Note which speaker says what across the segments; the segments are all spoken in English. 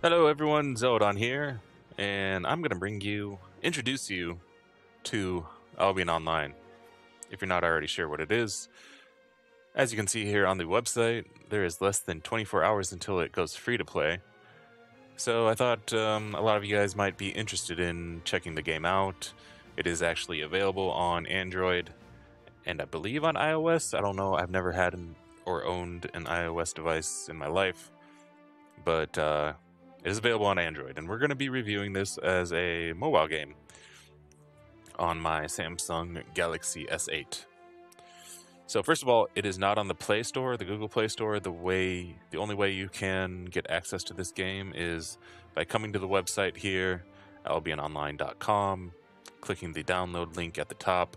Speaker 1: Hello everyone, Zeldon here, and I'm going to introduce you to Albion Online, if you're not already sure what it is. As you can see here on the website, there is less than 24 hours until it goes free to play. So I thought a lot of you guys might be interested in checking the game out. It is actually available on Android, and I believe on iOS. I don't know, I've never had or owned an iOS device in my life, but it is available on Android, and we're going to be reviewing this as a mobile game on my Samsung Galaxy S8. So first of all, it is not on the Play Store, the Google Play Store. The only way you can get access to this game is by coming to the website here, albiononline.com, clicking the download link at the top,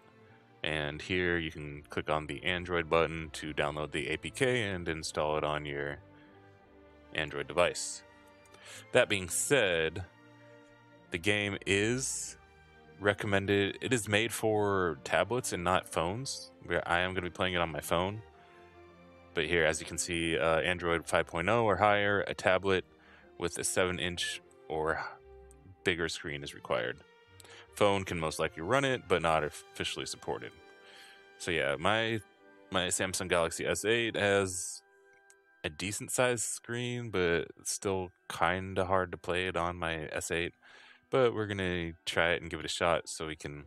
Speaker 1: and here you can click on the Android button to download the APK and install it on your Android device. That being said, the game is recommended. It is made for tablets and not phones. I am going to be playing it on my phone. But here, as you can see, Android 5.0 or higher, a tablet with a 7-inch or bigger screen is required. Phone can most likely run it, but not officially supported. So yeah, my Samsung Galaxy S8 has a decent sized screen, but it's still kind of hard to play it on my S8. But we're gonna try it and give it a shot so we can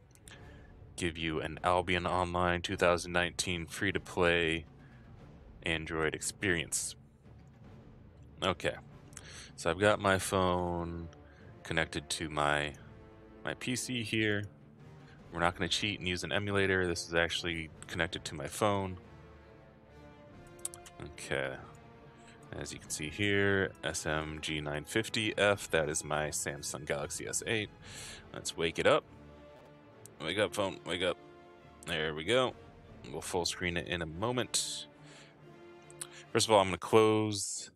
Speaker 1: give you an Albion Online 2019 free-to-play Android experience. Okay, so I've got my phone connected to my PC here. We're not going to cheat and use an emulator. This is actually connected to my phone. Okay, as you can see here, SMG950F, that is my Samsung Galaxy S8. Let's wake it up. Wake up, phone, wake up. There we go. We'll full screen it in a moment. First of all, I'm going to close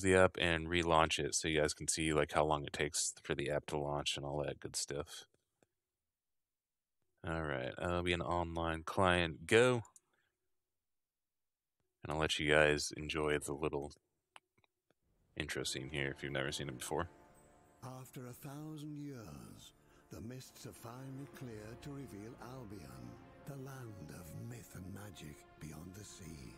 Speaker 1: the app and relaunch it so you guys can see like how long it takes for the app to launch and all that good stuff. Alright, Albion Online Client, go. And I'll let you guys enjoy the little intro scene here if you've never seen it before.
Speaker 2: After 1,000 years, the mists have finally cleared to reveal Albion, the land of myth and magic beyond the sea.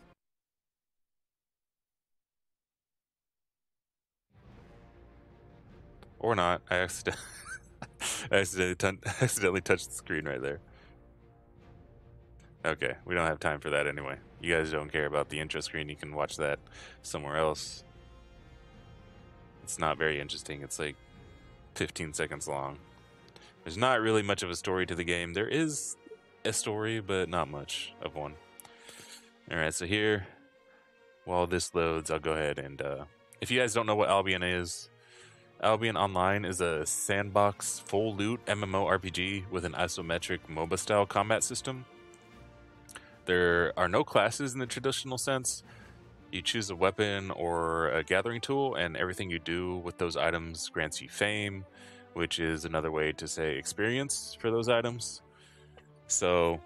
Speaker 1: Or not. I accidentally touched the screen right there. Okay, we don't have time for that anyway. You guys don't care about the intro screen. You can watch that somewhere else. It's not very interesting. It's like 15 seconds long. There's not really much of a story to the game. There is a story, but not much of one. Alright, so here, while this loads, I'll go ahead and, if you guys don't know what Albion is, Albion Online is a sandbox, full loot MMORPG with an isometric MOBA style combat system. There are no classes in the traditional sense. You choose a weapon or a gathering tool, and everything you do with those items grants you fame, which is another way to say experience for those items. So,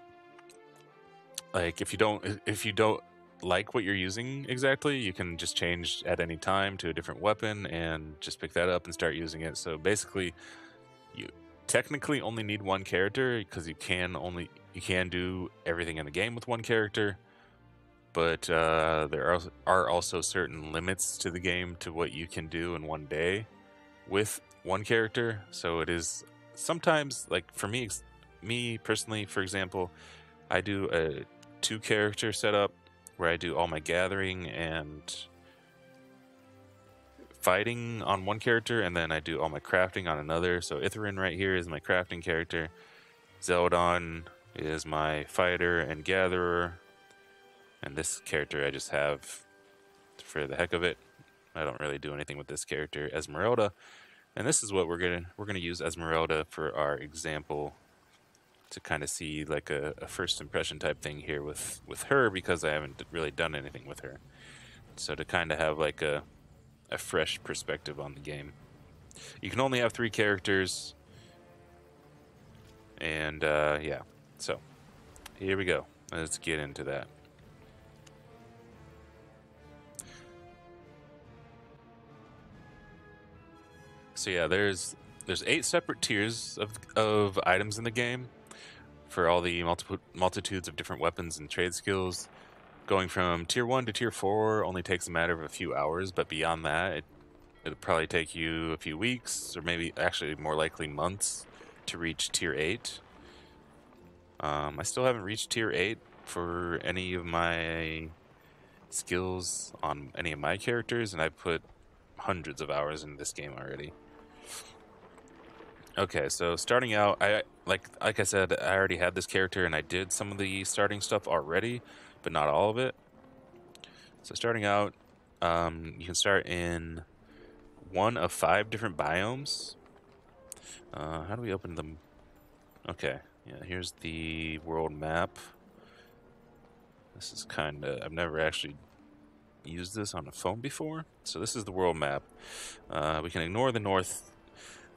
Speaker 1: like, if you don't like what you're using exactly, you can just change at any time to a different weapon and just pick that up and start using it. So basically, you technically only need one character because you can do everything in the game with one character, but there are also certain limits to the game to what you can do in one day with one character. So it is sometimes, like for me personally, for example, I do a 2-character setup where I do all my gathering and fighting on one character, and then I do all my crafting on another. So Ithrin right here is my crafting character. Zeldon is my fighter and gatherer. And this character I just have for the heck of it. I don't really do anything with this character, Esmeralda. And this is what we're gonna use Esmeralda for our example, to kind of see like a first impression type thing here with her, because I haven't really done anything with her. So to kind of have like a fresh perspective on the game. You can only have 3 characters, and yeah. So here we go. Let's get into that. So yeah, there's 8 separate tiers of items in the game for all the multitudes of different weapons and trade skills. Going from tier 1 to tier 4 only takes a matter of a few hours, but beyond that, it'll probably take you a few weeks, or maybe actually more likely months, to reach tier 8. I still haven't reached tier 8 for any of my skills on any of my characters, and I've put hundreds of hours into this game already. Okay, so starting out, I like I said, I already had this character and I did some of the starting stuff already, but not all of it. So starting out, you can start in one of 5 different biomes. How do we open them? Okay, yeah, here's the world map. This is kind of, I've never actually used this on a phone before. So this is the world map. We can ignore the north.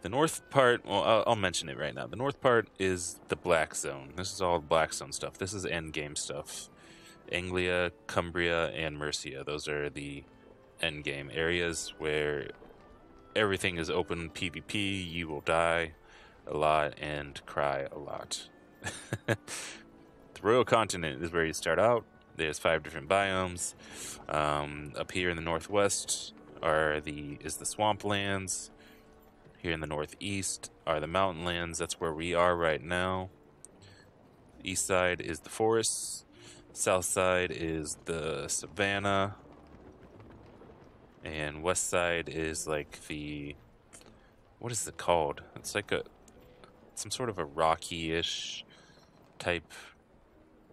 Speaker 1: The north part, well, I'll mention it right now. The north part is the Black Zone. This is all Black Zone stuff. This is endgame stuff. Anglia, Cumbria, and Mercia. Those are the endgame areas where everything is open PvP. You will die a lot and cry a lot. The Royal Continent is where you start out. There's 5 different biomes. Up here in the northwest is the swamplands. Here in the northeast are the mountain lands. That's where we are right now. East side is the forests. South side is the savanna. And west side is like the... what is it called? It's like some sort of a rocky-ish type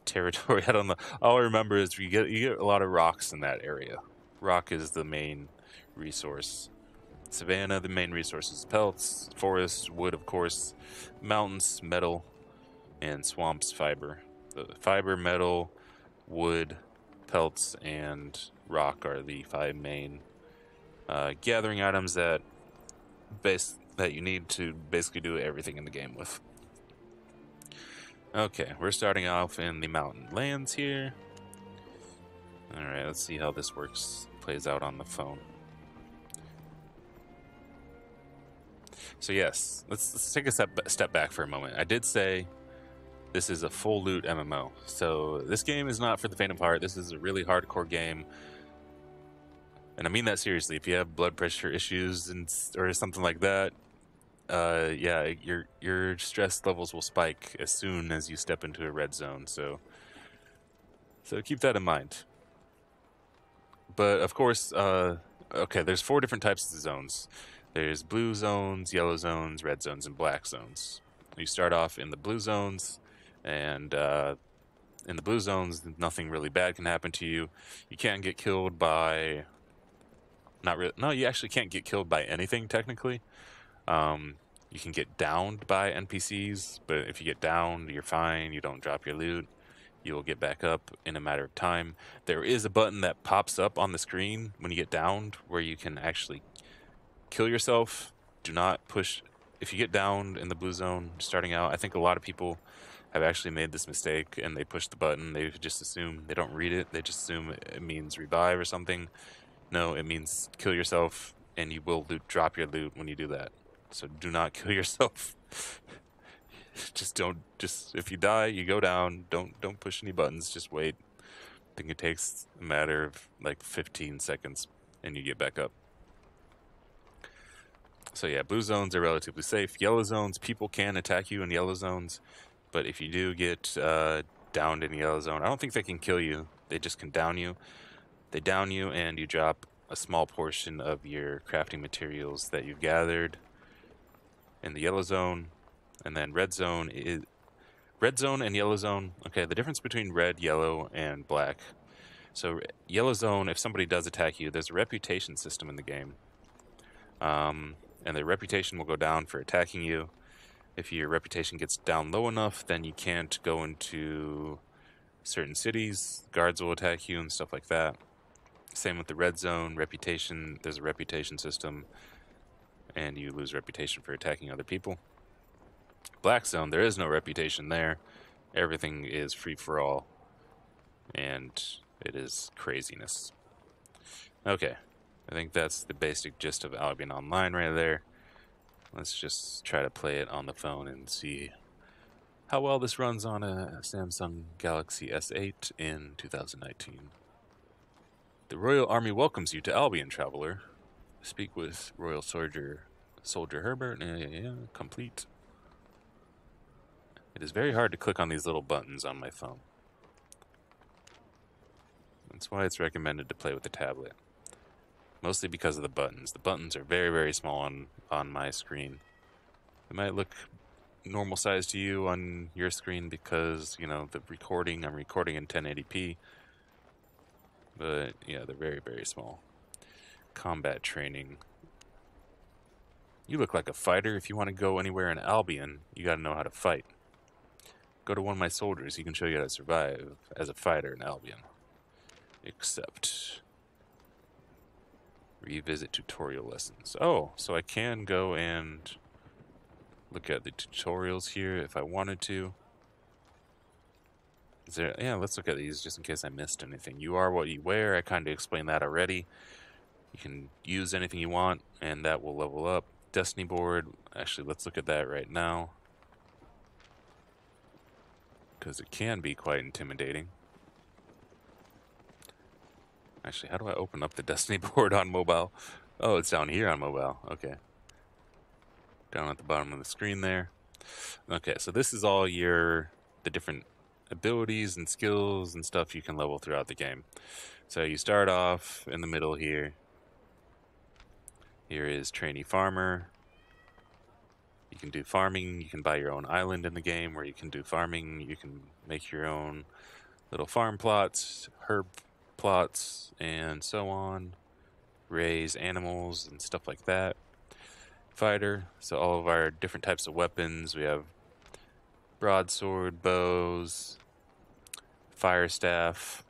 Speaker 1: territory. I don't know. All I remember is you get a lot of rocks in that area. Rock is the main resource. Savannah, the main resource is pelts, forest, wood, of course, mountains, metal, and swamps, fiber. The fiber, metal, wood, pelts, and rock are the 5 main gathering items that you need to basically do everything in the game with. Okay, we're starting off in the mountain lands here. Alright, let's see how this plays out on the phone. So yes, let's take a step back for a moment. I did say this is a full loot MMO. So this game is not for the faint of heart. This is a really hardcore game. And I mean that seriously. If you have blood pressure issues or something like that, yeah, your stress levels will spike as soon as you step into a red zone. So keep that in mind. But of course, okay, there's 4 different types of zones. There's blue zones, yellow zones, red zones, and black zones. You start off in the blue zones, and in the blue zones, nothing really bad can happen to you. You can't get killed by... No, you actually can't get killed by anything, technically. You can get downed by NPCs, but if you get downed, you're fine. You don't drop your loot. You will get back up in a matter of time. There is a button that pops up on the screen when you get downed where you can actually kill yourself. Do not push. If you get downed in the blue zone starting out, I think a lot of people have actually made this mistake and they push the button. They just assume, they don't read it. They just assume it means revive or something. No, it means kill yourself, and you will drop your loot when you do that. So do not kill yourself. If you die, you go down. Don't push any buttons. Just wait. I think it takes a matter of like 15 seconds, and you get back up. So yeah, blue zones are relatively safe. Yellow zones, people can attack you in yellow zones, but if you do get downed in a yellow zone, I don't think they can kill you. They just can down you. They down you, and you drop a small portion of your crafting materials that you've gathered in the yellow zone. And then red zone and yellow zone. Okay, the difference between red, yellow, and black. So yellow zone, if somebody does attack you, there's a reputation system in the game. And the reputation will go down for attacking you. If your reputation gets down low enough, then you can't go into certain cities. Guards will attack you and stuff like that. Same with the red zone, reputation. There's a reputation system, and you lose reputation for attacking other people. Black zone, there is no reputation there. Everything is free for all, and it is craziness. Okay, I think that's the basic gist of Albion Online right there. Let's just try to play it on the phone and see how well this runs on a Samsung Galaxy S8 in 2019. The Royal Army welcomes you to Albion, traveler. Speak with Royal Soldier Herbert. Complete. It is very hard to click on these little buttons on my phone. That's why it's recommended to play with the tablet. Mostly because of the buttons. The buttons are very, very small on my screen. It might look normal size to you on your screen because, you know, I'm recording in 1080p. But, yeah, they're very, very small. Combat training. You look like a fighter. If you want to go anywhere in Albion, you got to know how to fight. Go to one of my soldiers. He can show you how to survive as a fighter in Albion. Except revisit tutorial lessons. Oh, so I can go and look at the tutorials here if I wanted to. Yeah, let's look at these just in case I missed anything. You are what you wear. I kind of explained that already. You can use anything you want, and that will level up. Destiny board. Actually, let's look at that right now, because it can be quite intimidating. Actually, how do I open up the Destiny board on mobile? Oh, it's down here on mobile. Okay. Down at the bottom of the screen there. Okay, so this is all the different abilities and skills and stuff you can level throughout the game. So you start off in the middle here. Here is Trainee Farmer. You can do farming. You can buy your own island in the game where you can do farming. You can make your own little farm plots, herb plots, and so on. Raise animals and stuff like that. Fighter. So all of our different types of weapons. We have broadsword, bows, fire staff,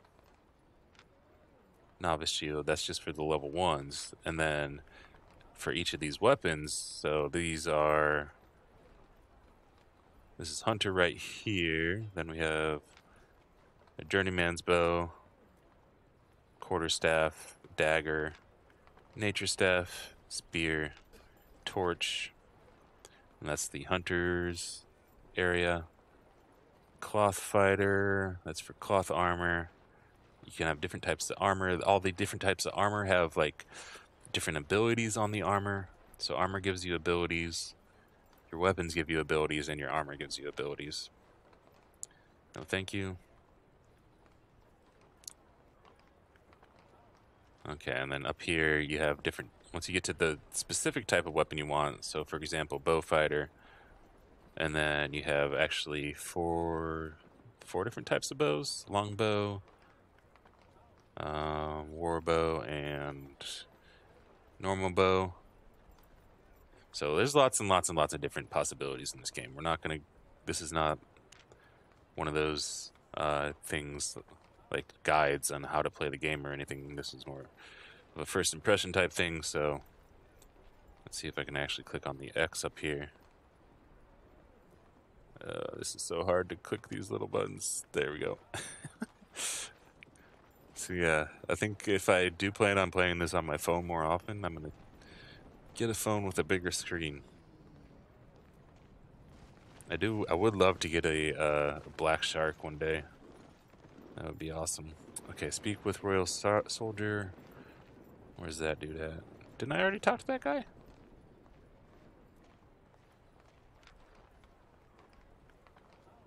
Speaker 1: novice shield. That's just for the level 1s. And then for each of these weapons, so this is hunter right here. Then we have a journeyman's bow, quarterstaff, dagger, nature staff, spear, torch, and that's the hunter's area. Cloth fighter, that's for cloth armor. You can have different types of armor. All the different types of armor have like different abilities on the armor. So armor gives you abilities, your weapons give you abilities, and your armor gives you abilities. No, thank you. Okay, and then up here you have different, once you get to the specific type of weapon you want, so for example, bow fighter, and then you have actually four different types of bows: longbow, war bow, and normal bow. So there's lots and lots and lots of different possibilities in this game. This is not one of those things like guides on how to play the game or anything. This is more of a first impression type thing. So let's see if I can actually click on the X up here. This is so hard to click these little buttons. There we go. So yeah, I think if I do plan on playing this on my phone more often, I'm going to get a phone with a bigger screen. I would love to get a black shark one day. That would be awesome. Okay, speak with Royal Soldier. Where's that dude at? Didn't I already talk to that guy?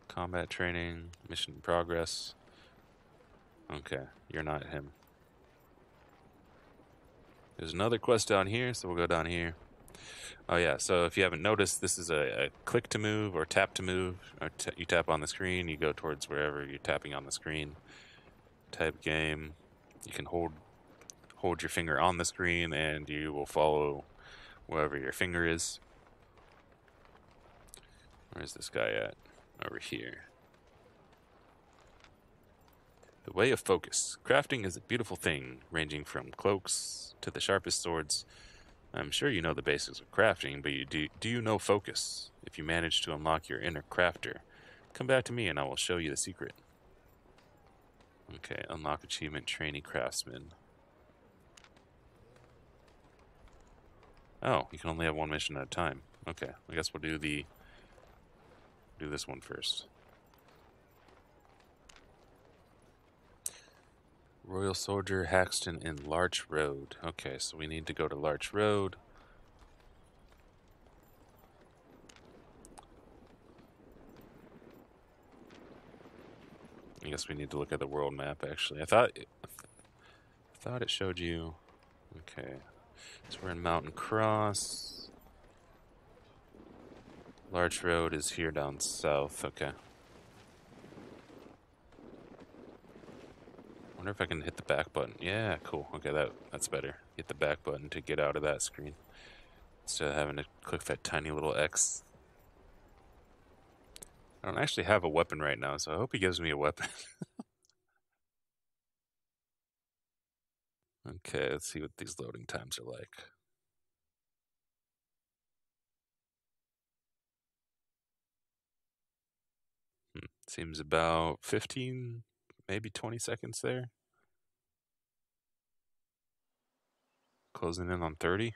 Speaker 1: Combat training, mission in progress. Okay, you're not him. There's another quest down here, so we'll go down here. Oh yeah, so if you haven't noticed, this is a click to move or tap to move. Or you tap on the screen, you go towards wherever you're tapping on the screen. Type game. You can hold your finger on the screen and you will follow wherever your finger is. Where's this guy at? Over here. The way of focus. Crafting is a beautiful thing, ranging from cloaks to the sharpest swords. I'm sure you know the basics of crafting, but do you know focus? If you manage to unlock your inner crafter, come back to me and I will show you the secret. Okay, unlock achievement, trainee craftsman. Oh, you can only have one mission at a time. Okay, I guess we'll do this one first. Royal Soldier, Haxton, and Larch Road. Okay, so we need to go to Larch Road. I guess we need to look at the world map, actually. I thought it showed you. Okay, so we're in Mountain Cross. Larch Road is here down south. Okay. Wonder if I can hit the back button. Yeah, cool. Okay, that's better. Hit the back button to get out of that screen instead of having to click that tiny little X. I don't actually have a weapon right now, so I hope he gives me a weapon. Okay, let's see what these loading times are like. Seems about 15, maybe 20 seconds there. Closing in on 30.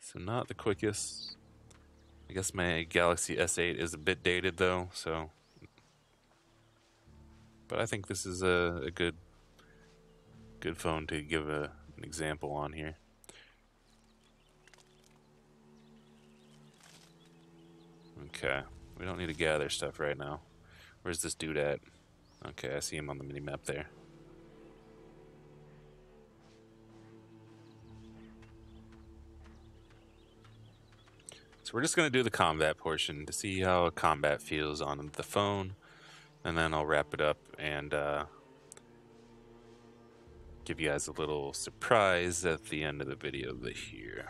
Speaker 1: So not the quickest. I guess my Galaxy S8 is a bit dated though, so. But I think this is a good phone to give an example on here. Okay, we don't need to gather stuff right now. Where's this dude at? Okay, I see him on the mini-map there. So we're just going to do the combat portion to see how combat feels on the phone, and then I'll wrap it up and give you guys a little surprise at the end of the video here.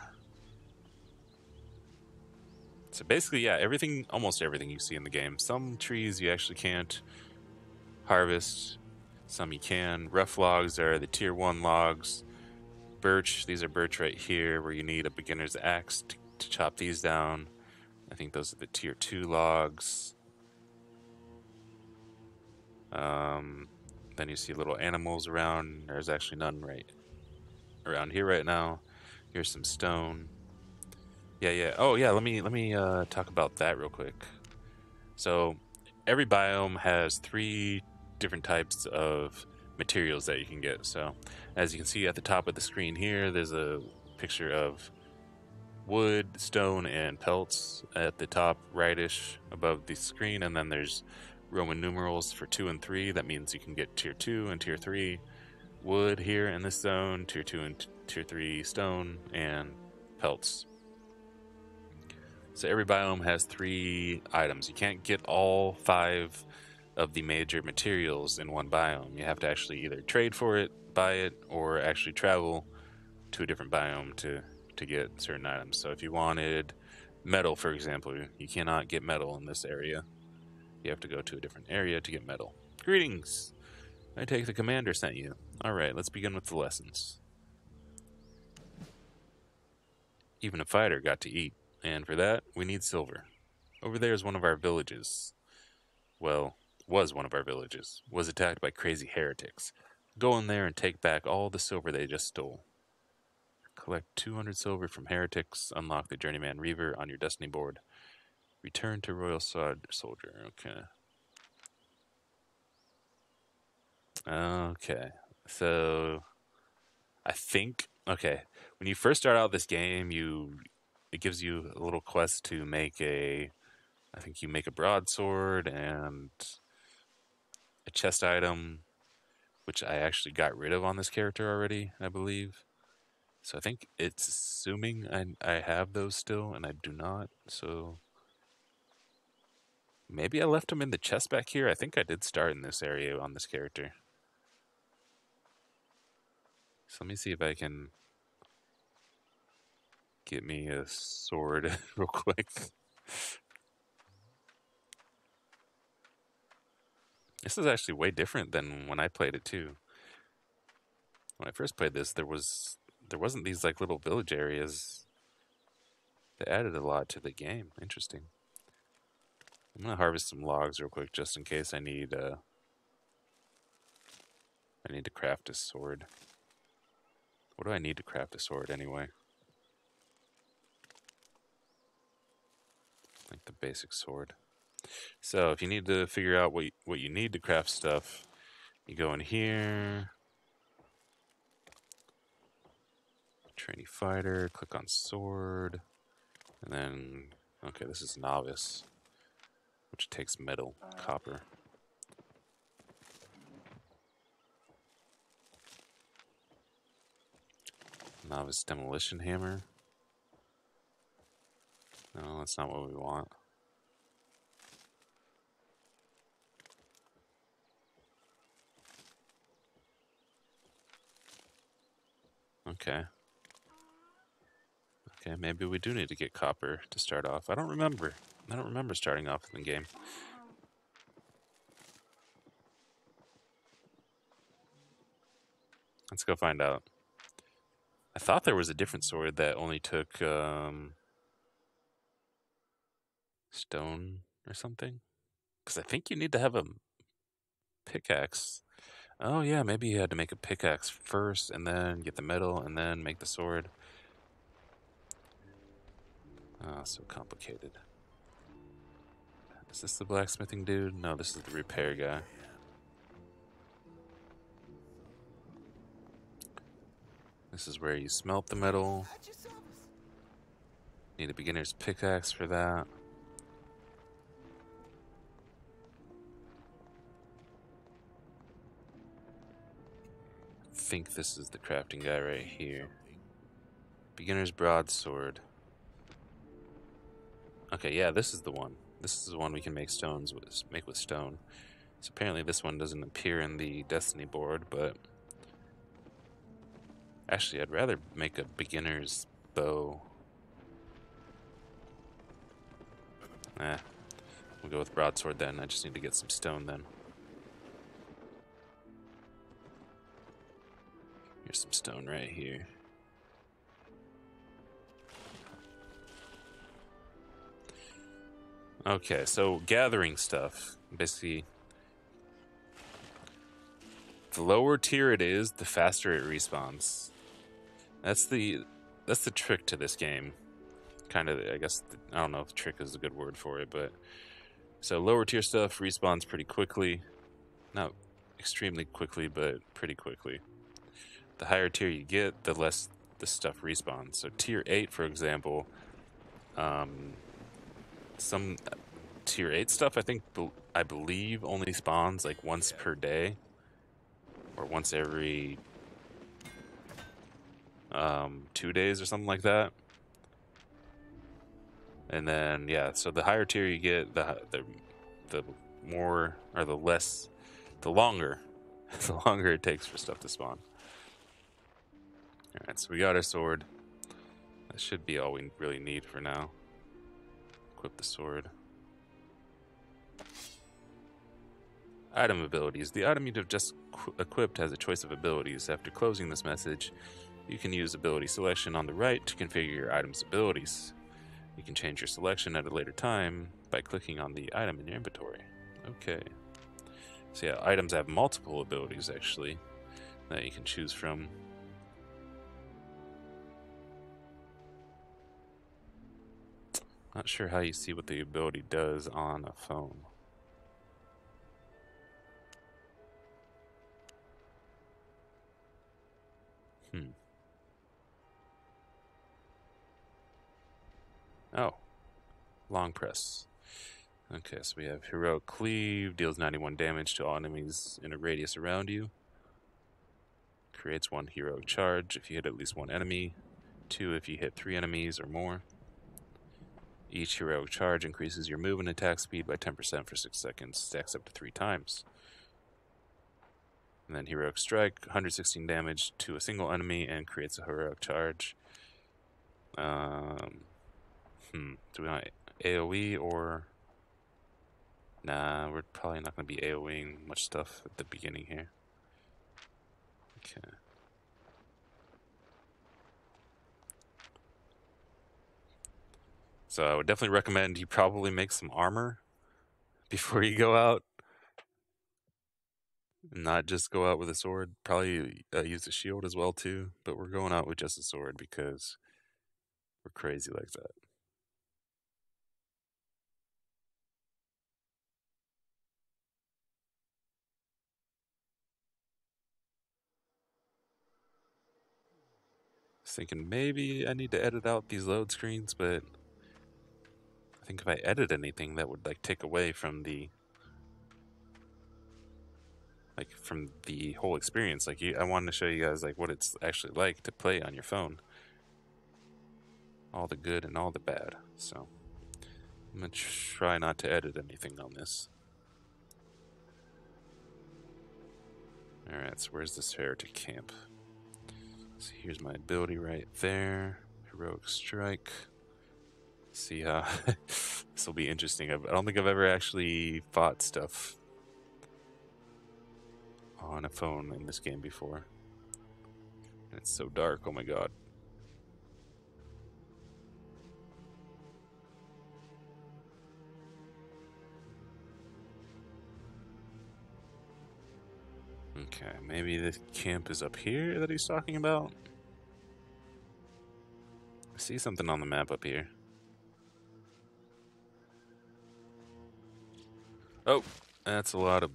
Speaker 1: So basically, yeah, almost everything you see in the game. Some trees you actually can't harvest, some you can. Rough logs are the tier 1 logs. Birch, these are birch right here, where you need a beginner's axe to chop these down. I think those are the tier 2 logs. Then you see little animals around. There's actually none right around here right now. Here's some stone. Yeah. Oh, yeah. Let me talk about that real quick. So, every biome has 3 different types of materials that you can get. So, as you can see at the top of the screen here, there's a picture of wood, stone, and pelts at the top rightish above the screen, and then there's Roman numerals for 2 and 3. That means you can get tier 2 and tier 3 wood here in this zone, tier 2 and tier 3 stone, and pelts. So every biome has 3 items. You can't get all 5 of the major materials in one biome. You have to actually either trade for it, buy it, or actually travel to a different biome to get certain items. So if you wanted metal, for example, you cannot get metal in this area. You have to go to a different area to get metal. Greetings! I take the commander sent you. Alright, let's begin with the lessons. Even a fighter got to eat, and for that, we need silver. Over there is one of our villages. Well, was one of our villages. Was attacked by crazy heretics. Go in there and take back all the silver they just stole. Collect 200 silver from heretics. Unlock the Journeyman Reaver on your destiny board. Return to Royal Soldier. Okay. So, I think, when you first start out this game, it gives you a little quest to make I think you make a broadsword and a chest item, which I actually got rid of on this character already, I believe. So I think it's assuming I have those still, and I do not. So maybe I left them in the chest back here. I think I did start in this area on this character. So let me see if I can get me a sword real quick. This is actually way different than when I played it too. When I first played this, there wasn't these like little village areas. They added a lot to the game. Interesting. I'm gonna harvest some logs real quick just in case I need to craft a sword. What do I need to craft a sword anyway? like the basic sword. So if you need to figure out what you need to craft stuff, you go in here, trainee fighter, click on sword, and then, okay, this is novice, which takes metal, copper. Novice demolition hammer. No, that's not what we want. Okay. Okay, maybe we do need to get copper to start off. I don't remember. I don't remember starting off in the game. Let's go find out. I thought there was a different sword that only took stone or something. Because I think you need to have a pickaxe. Oh yeah, maybe you had to make a pickaxe first and then get the metal and then make the sword. Oh, so complicated. Is this the blacksmithing dude? No, this is the repair guy. This is where you smelt the metal. Need a beginner's pickaxe for that. I think this is the crafting guy right here. Beginner's broadsword. Okay, yeah, this is the one. This is the one we can make make with stone. So apparently this one doesn't appear in the Destiny board, but actually I'd rather make a beginner's bow. We'll go with broadsword then. I just need to get some stone then. Here's some stone right here. Okay, so gathering stuff. Basically, the lower tier it is, the faster it respawns. That's the trick to this game. Kind of, I guess, I don't know if trick is a good word for it, but so lower tier stuff respawns pretty quickly. Not extremely quickly, but pretty quickly. The higher tier you get, the less the stuff respawns. So tier 8, for example, some tier 8 stuff I believe only spawns like once per day or once every 2 days or something like that. And then yeah, so the higher tier you get, the more or the less, the longer the longer it takes for stuff to spawn. Alright, so we got our sword. That should be all we really need for now. Equip the sword. Item abilities. The item you have just equipped has a choice of abilities. After closing this message, you can use ability selection on the right to configure your item's abilities. You can change your selection at a later time by clicking on the item in your inventory. Okay. So yeah, items have multiple abilities actually that you can choose from. Not sure how you see what the ability does on a phone. Oh, long press. Okay, so we have Heroic Cleave, deals 91 damage to all enemies in a radius around you. Creates 1 heroic charge if you hit at least 1 enemy, 2 if you hit 3 enemies or more. Each heroic charge increases your move and attack speed by 10% for 6 seconds, stacks up to 3 times. And then Heroic Strike, 116 damage to a single enemy and creates a heroic charge. Do we want AoE or... Nah, we're probably not going to be AoEing much stuff at the beginning here. Okay. So I would definitely recommend you probably make some armor before you go out. Not just go out with a sword. Probably use a shield as well too. But we're going out with just a sword because we're crazy like that. was thinking maybe I need to edit out these load screens, but I think if I edit anything, that would like take away from the whole experience. Like, I wanted to show you guys like what it's actually like to play on your phone, all the good and all the bad. So I'm gonna try not to edit anything on this. All right, so where's this heretic camp? So here's my ability right there, heroic strike. See how this will be interesting. I don't think I've ever actually fought stuff on a phone in this game before. And it's so dark, oh my god. Okay, maybe the camp is up here that he's talking about. I see something on the map up here. Oh, that's a lot of...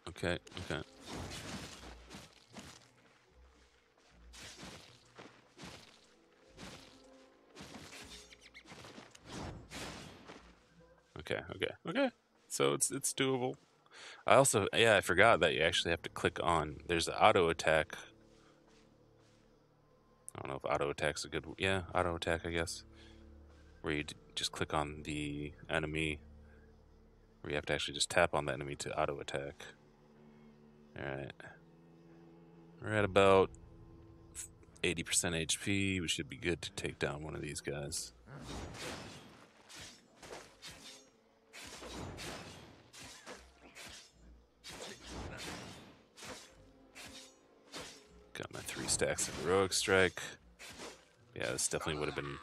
Speaker 1: Okay, okay. Okay. So it's doable. I also, yeah, I forgot that you actually have to click on, there's the auto attack. I don't know if auto attack's a good, yeah, auto attack, I guess. Where you just click on the enemy, where you have to actually just tap on the enemy to auto attack. Alright. We're at about 80% HP. We should be good to take down one of these guys. Got my 3 stacks of heroic strike. Yeah, this definitely would have been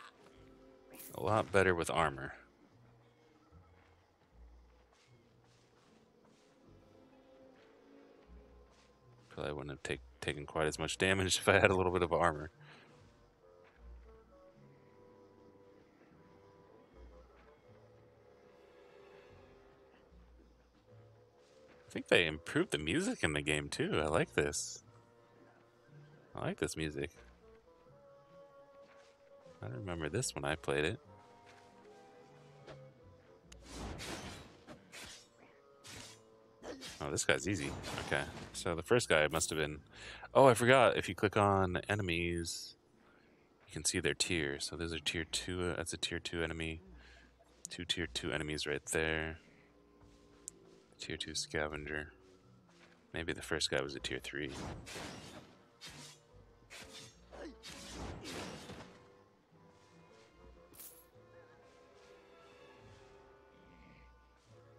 Speaker 1: a lot better with armor. Probably wouldn't have taken quite as much damage if I had a little bit of armor. I think they improved the music in the game too. I like this. I like this music. I remember this when I played it. Oh, this guy's easy. Okay, so the first guy must have been... Oh, I forgot. If you click on enemies, you can see their tier. So those are tier 2. That's a tier 2 enemy. 2 tier 2 enemies right there. Tier 2 scavenger. Maybe the first guy was a tier 3.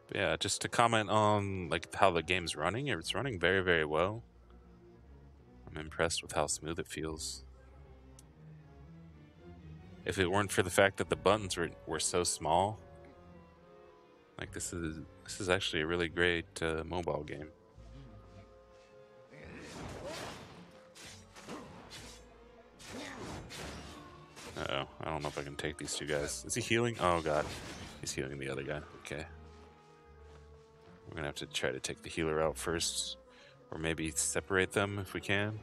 Speaker 1: But yeah, just to comment on like how the game's running, it's running very, very well. I'm impressed with how smooth it feels. If it weren't for the fact that the buttons were so small, like this is actually a really great mobile game. Uh-oh, I don't know if I can take these 2 guys. Is he healing? Oh god, he's healing the other guy. Okay. We're gonna have to try to take the healer out first, or maybe separate them if we can.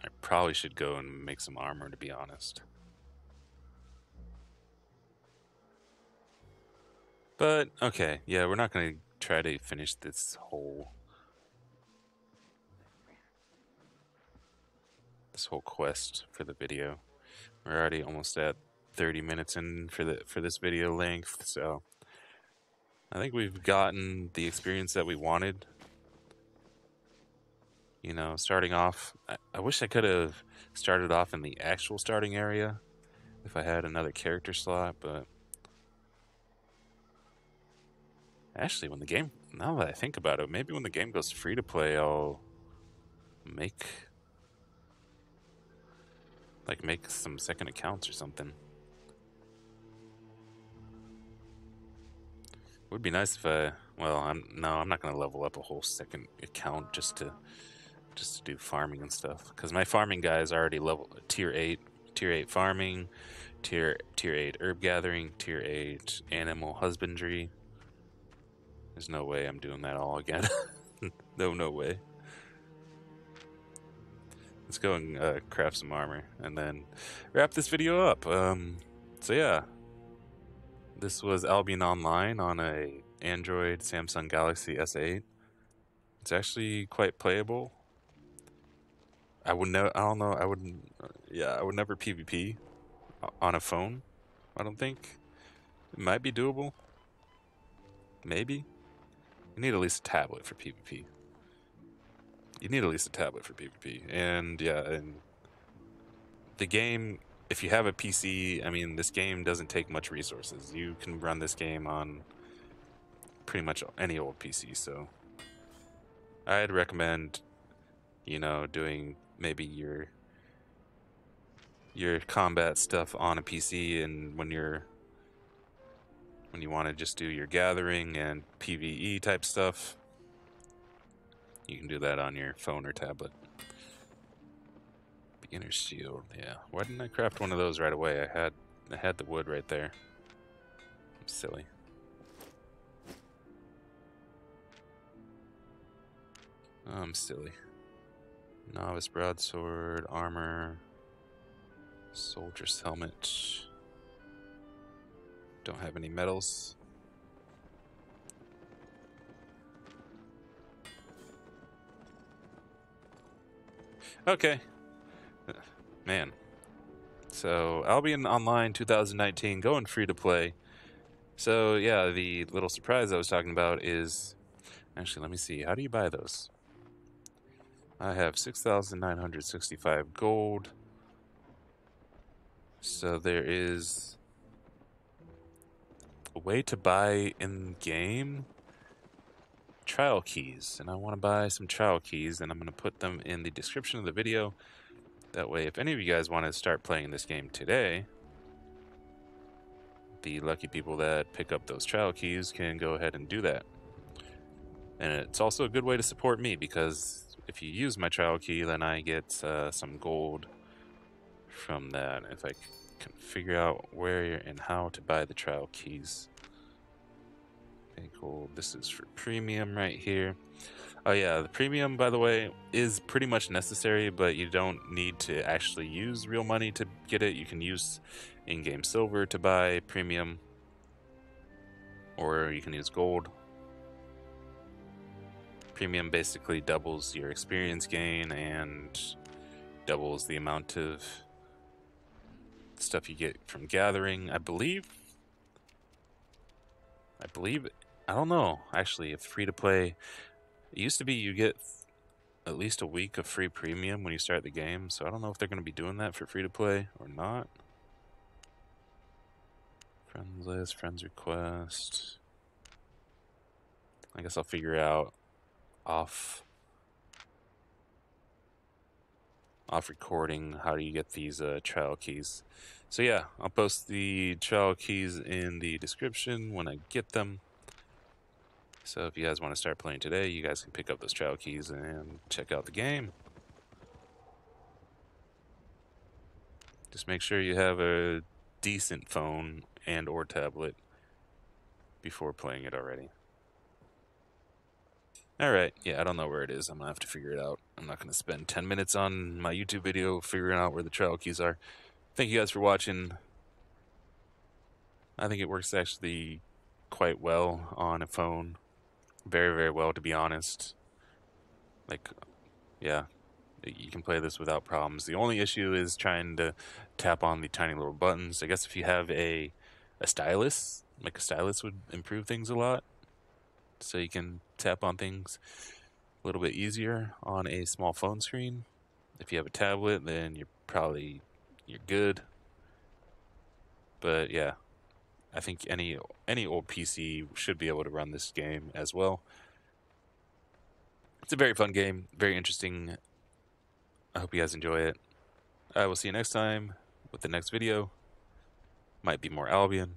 Speaker 1: I probably should go and make some armor, to be honest. But, okay, yeah, we're not gonna try to finish this whole quest for the video. We're already almost at 30 minutes in for this video length, so I think we've gotten the experience that we wanted. You know, starting off, I wish I could have started off in the actual starting area if I had another character slot, but actually when the game, now that I think about it, maybe when the game goes free to play, I'll make some second accounts or something. It would be nice if I'm not gonna level up a whole second account just to do farming and stuff, because my farming guy is already level tier 8 farming, tier 8 herb gathering, tier 8 animal husbandry. There's no way I'm doing that all again. No way. Let's go and craft some armor and then wrap this video up. So yeah, this was Albion Online on a Android Samsung Galaxy S8. It's actually quite playable. I would never. I don't know. I wouldn't. Yeah, I would never PvP on a phone. I don't think. It might be doable. Maybe. You need at least a tablet for PvP. And yeah, and the game, if you have a PC, I mean, this game doesn't take much resources. You can run this game on pretty much any old PC, so I'd recommend, doing maybe your combat stuff on a PC, and when you want to just do your gathering and PvE type stuff, you can do that on your phone or tablet. Beginner's shield, yeah. Why didn't I craft one of those right away? I had the wood right there. I'm silly. I'm silly. Novice broadsword, armor, soldier's helmet. Don't have any medals. Okay. Man. So, Albion Online 2019, going free to play. So, yeah, the little surprise I was talking about is... Actually, let me see. How do you buy those? I have 6,965 gold. So, there is a way to buy in-game trial keys. And I want to buy some trial keys, and I'm going to put them in the description of the video. That way, if any of you guys want to start playing this game today, the lucky people that pick up those trial keys can go ahead and do that. And it's also a good way to support me, because if you use my trial key, then I get some gold from that. If I can figure out where and how to buy the trial keys. Okay, cool. This is for premium right here. Oh yeah, the premium, by the way, is pretty much necessary, but you don't need to actually use real money to get it. You can use in-game silver to buy premium, or you can use gold. Premium basically doubles your experience gain and doubles the amount of stuff you get from gathering. I believe, I don't know, actually, if free to play, it used to be you get at least a week of free premium when you start the game, so I don't know if they're going to be doing that for free to play or not. Friends list, friends request. I guess I'll figure out off recording how do you get these trial keys. So yeah, I'll post the trial keys in the description when I get them. So if you guys want to start playing today, you guys can pick up those trial keys and check out the game. Just make sure you have a decent phone and or tablet before playing it already. Alright, yeah, I don't know where it is. I'm going to have to figure it out. I'm not going to spend 10 minutes on my YouTube video figuring out where the trial keys are. Thank you guys for watching. I think it works actually quite well on a phone. Very, very well, to be honest. Like, yeah, you can play this without problems. The only issue is trying to tap on the tiny little buttons. I guess if you have a stylus, like a stylus would improve things a lot. So you can tap on things a little bit easier on a small phone screen. If you have a tablet, then you're good. But yeah, I think any old PC should be able to run this game as well. It's a very fun game, very interesting. I hope you guys enjoy it. I will see you next time with the next video. Might be more Albion,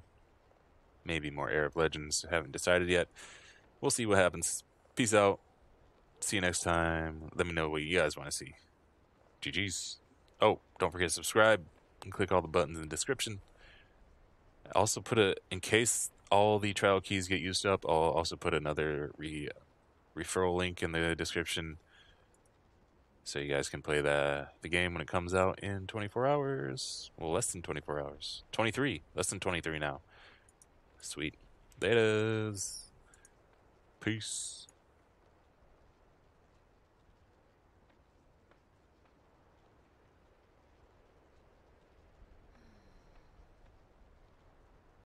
Speaker 1: maybe more Arab Legends. Haven't decided yet. We'll see what happens. Peace out. See you next time. Let me know what you guys want to see. GG's. Oh, don't forget to subscribe and click all the buttons in the description. I also in case all the trial keys get used up, I'll also put another referral link in the description so you guys can play the game when it comes out in 24 hours. Well, less than 24 hours. 23. Less than 23 now. Sweet. Laters. Peace.